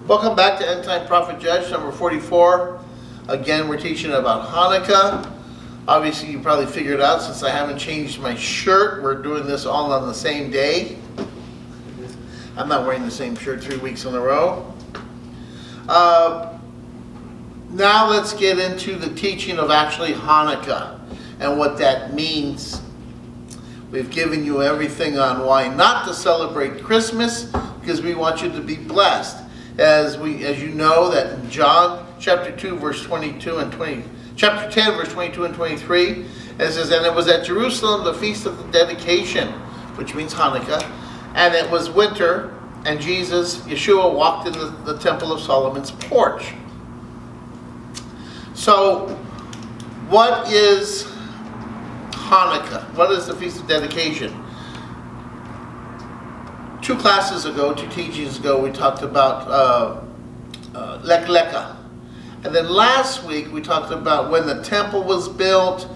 Welcome back to End Time Prophet Judge number 44. Again, we're teaching about Hanukkah. Obviously, you probably figured out since I haven't changed my shirt, we're doing this all on the same day. I'm not wearing the same shirt 3 weeks in a row. Now let's get into the teaching of actually Hanukkah and what that means. We've given you everything on why not to celebrate Christmas, because we want you to be blessed. As you know that in John chapter 2 verse 22 and 20, chapter 10 verse 22 and 23, it says, "And it was at Jerusalem the feast of the dedication," which means Hanukkah, "and it was winter, and Yeshua walked in the temple of Solomon's porch." So, what is Hanukkah? What is the feast of dedication? 2 classes ago, 2 teachings ago, we talked about Lek. And then last week, we talked about when the temple was built,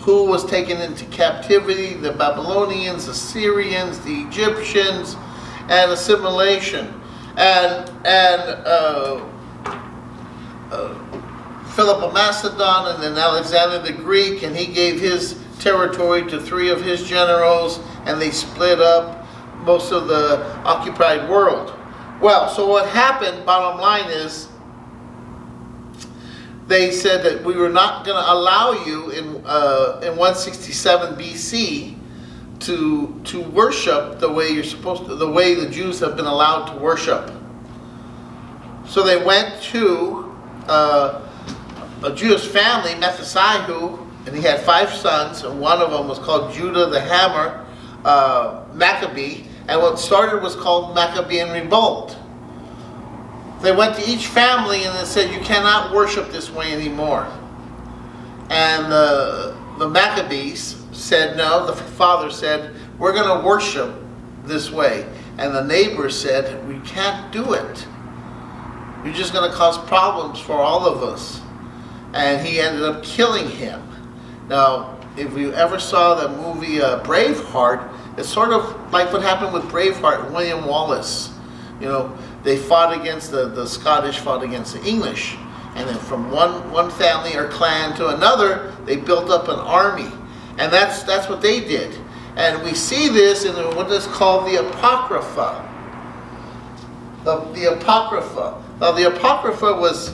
who was taken into captivity, the Babylonians, the Syrians, the Egyptians, and assimilation. And Philip of Macedon, and then Alexander the Greek, and he gave his territory to 3 of his generals, and they split up most of the occupied world. Well, so what happened, bottom line is, they said that we were not going to allow you in 167 BC to worship the way you're supposed to, the way the Jews have been allowed to worship. So they went to a Jewish family, Methusahu, and he had 5 sons, and one of them was called Judah the Hammer, Maccabee, and what started was called Maccabean Revolt. They went to each family and they said, "You cannot worship this way anymore." And the Maccabees said, no, the father said, "We're going to worship this way." And the neighbors said, "We can't do it. You're just going to cause problems for all of us." And he ended up killing him. Now, if you ever saw the movie Braveheart, it's sort of like what happened with Braveheart and William Wallace. You know, they fought against the Scottish, fought against the English. And then from one family or clan to another, they built up an army. And that's what they did. And we see this in what is called the Apocrypha. The Apocrypha. Now, the Apocrypha was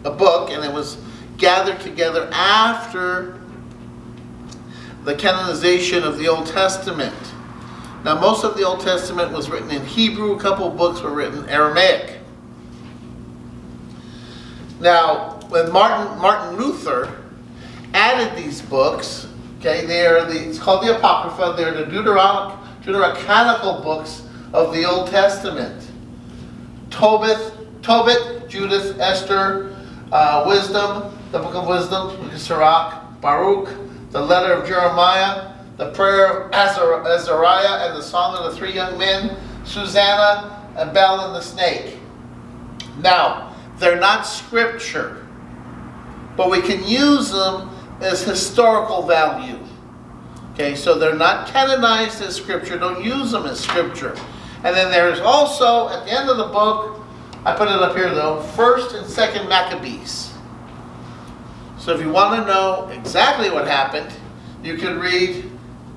a book, and it was gathered together after the canonization of the Old Testament. Now, most of the Old Testament was written in Hebrew. A couple of books were written in Aramaic. Now, when Martin Luther added these books, okay, it's called the Apocrypha. They're the Deuterocanonical books of the Old Testament. Tobit, Judith, Esther, Wisdom, the Book of Wisdom, Sirach, Baruch, the letter of Jeremiah, the prayer of Azariah, and the song of the 3 young men, Susanna, and Bel and the snake. Now, they're not scripture, but we can use them as historical value. Okay, so they're not canonized as scripture. Don't use them as scripture. And then there's also, at the end of the book, I put it up here though, 1st and 2nd Maccabees. So if you want to know exactly what happened, you can read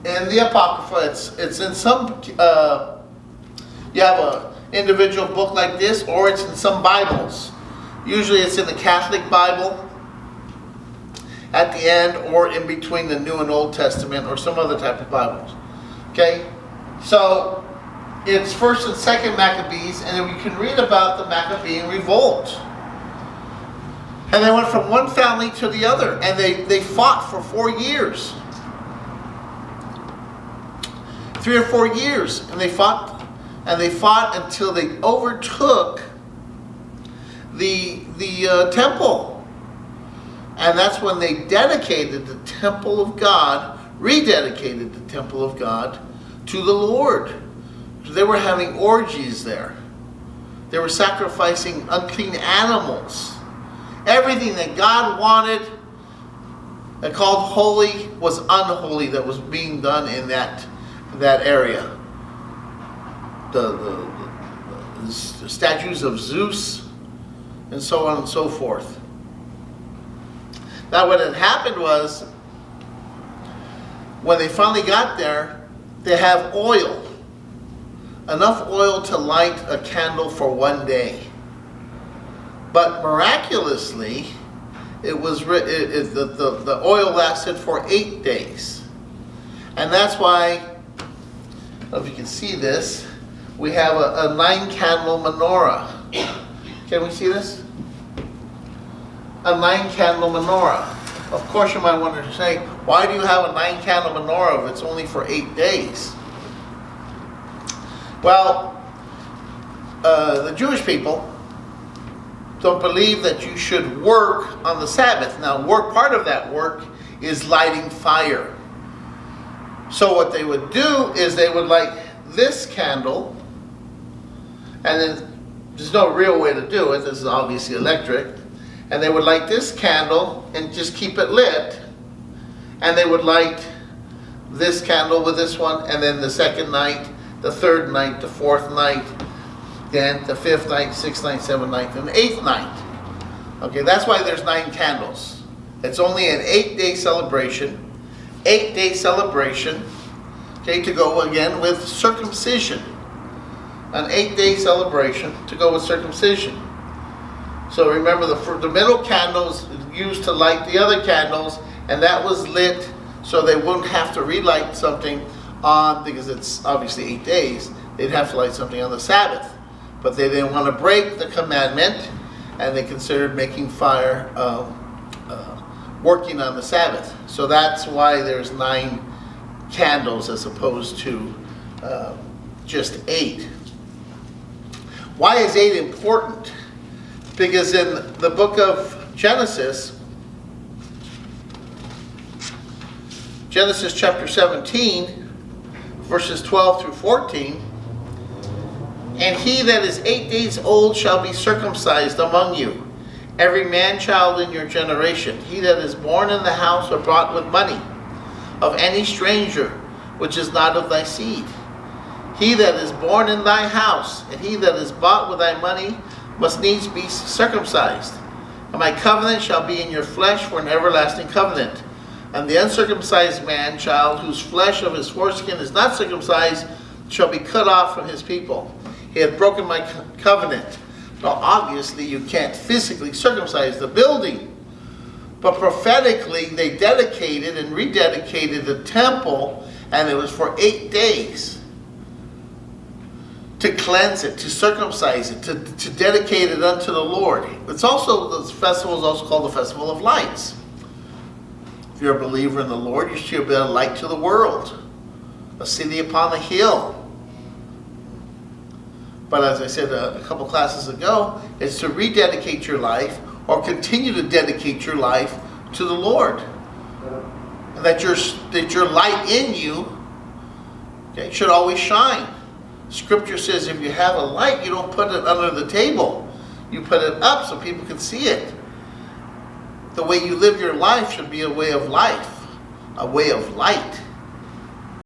in the Apocrypha. It's in some, you have an individual book like this, or it's in some Bibles. Usually it's in the Catholic Bible at the end, or in between the New and Old Testament, or some other type of Bibles. Okay? So it's 1st and 2nd Maccabees, and then we can read about the Maccabean Revolt. And they went from one family to the other, and they fought for 4 years. 3 or 4 years, and they fought until they overtook the temple. And that's when they dedicated the temple of God, rededicated the temple of God to the Lord. They were having orgies there. They were sacrificing unclean animals. Everything that God wanted and called holy was unholy that was being done in that area. The statues of Zeus, and so on and so forth. Now what had happened was, when they finally got there, they have oil. Enough oil to light a candle for one day. But miraculously, the oil lasted for 8 days. And that's why, I don't know if you can see this, we have a 9-candle menorah. Can we see this? A 9-candle menorah. Of course you might want to say, why do you have a 9-candle menorah if it's only for 8 days? Well, the Jewish people don't believe that you should work on the Sabbath. Now, part of that work is lighting fire. So what they would do is they would light this candle, and then there's no real way to do it. This is obviously electric. And they would light this candle and just keep it lit. And they would light this candle with this one, and then the second night, the third night, the fourth night, then the fifth night, sixth night, seventh night, and the 8th night. Okay, that's why there's 9 candles. It's only an 8-day celebration. 8-day celebration, okay, to go again with circumcision. An 8-day celebration to go with circumcision. So remember, the middle candles used to light the other candles, and that was lit so they wouldn't have to relight something on, because it's obviously 8 days, they'd have to light something on the Sabbath. But they didn't want to break the commandment, and they considered making fire working on the Sabbath. So that's why there's 9 candles as opposed to just 8. Why is 8 important? Because in the book of Genesis chapter 17, verses 12 through 14, and he that is 8 days old shall be circumcised among you, every man-child in your generation, he that is born in the house or bought with money, of any stranger which is not of thy seed. He that is born in thy house, and he that is bought with thy money, must needs be circumcised. And my covenant shall be in your flesh for an everlasting covenant. And the uncircumcised man-child, whose flesh of his foreskin is not circumcised, shall be cut off from his people. He hath broken my covenant. Now obviously you can't physically circumcise the building, but prophetically they dedicated and rededicated the temple, and it was for 8 days. To cleanse it, to circumcise it, to dedicate it unto the Lord. It's also, this festival is also called the Festival of Lights. If you're a believer in the Lord, you should be a light to the world, a city upon a hill. But as I said a couple classes ago, it's to rededicate your life, or continue to dedicate your life to the Lord. And that your light in you, okay, should always shine. Scripture says if you have a light, you don't put it under the table. You put it up so people can see it. The way you live your life should be a way of life, a way of light.